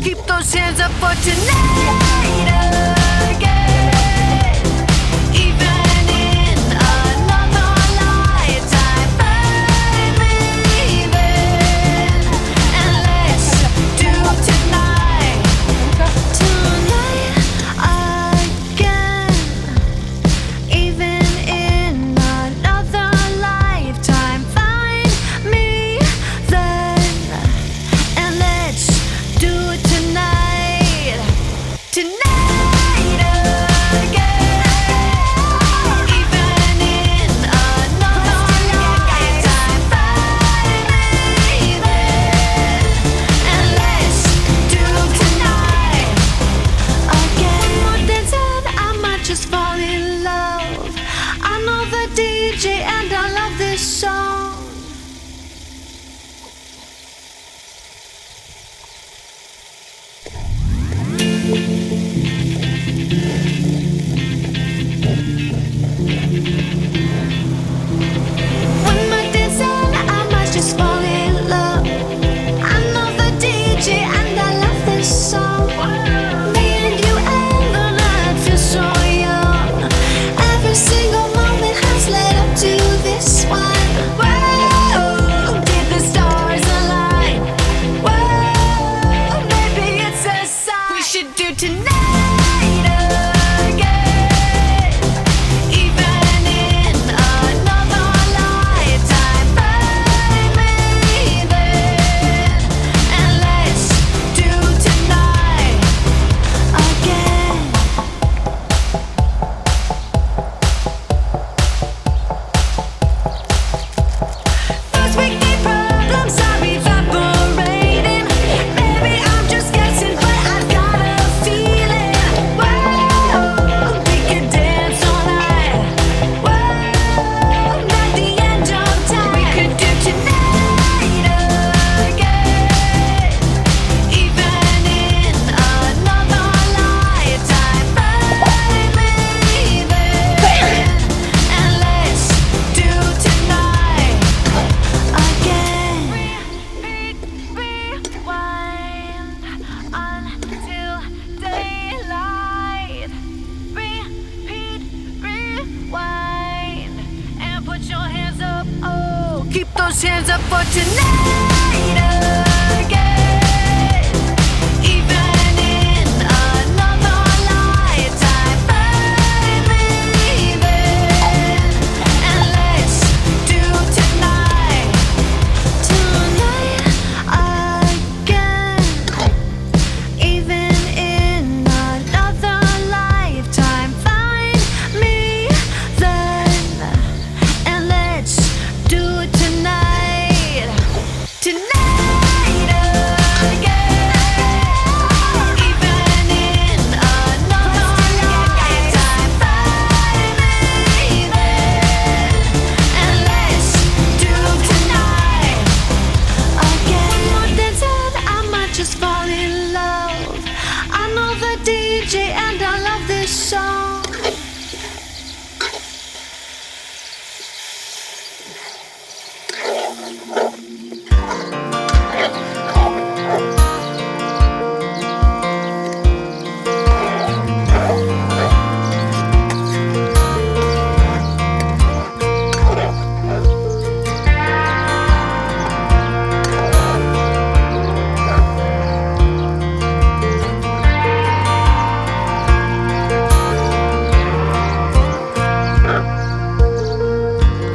keep those hands up for tonight again. Even in another lifetime, find me there, and let's do tonight again. Even in another lifetime, find me then, and let's do it tonight again. Even in another lifetime, find me then, and let's do tonight again. More than said, I might just fall in love. I know the DJ and I love this song. When my dance on, I might just fall in love. I know the DJ and I love this song. Me and you and the night feel so young. Every single moment has led up to this one. Whoa, did the stars align? Whoa, maybe it's a sign. We should do tonight again. Even in another lifetime, find me there, and let's do tonight again. Those wicked problems are evaporating. Maybe I'm just guessing, but I've got a feeling. Whoa, we could dance all night. Whoa, not the end of time. We could do tonight again. Even in another lifetime, find me there, and let's do tonight again. Rewind until daylight. Repeat, rewind, and put your hands up. Oh, keep those hands up for tonight again. Even in another lifetime, find me there, and let's do tonight again. Even in another lifetime, find me then, and let's do it tonight again. Even in another lifetime, find me there, and let's do tonight again. More than said, I might just fall in love. I know the DJ and I love this song.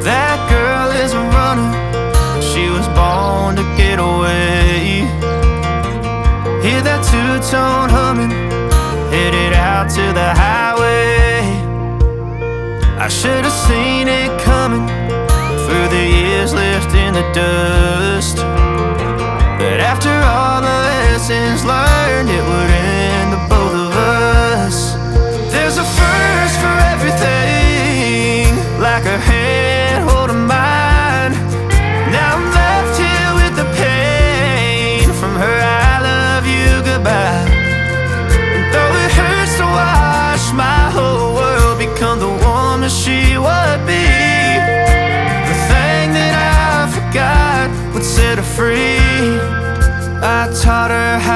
That girl is a runner, she was born to get away. Hear that two-tone humming, headed out to the highway. I should have seen it coming through the years left in the dust. But after all the lessons learned, it would end the both of us. There's a first for everything, like a hand holding mine. Now I'm left here with the pain from her I love you goodbye. And though it hurts to watch my whole world become the woman she would be, the thing that I forgot would set her free. I taught her how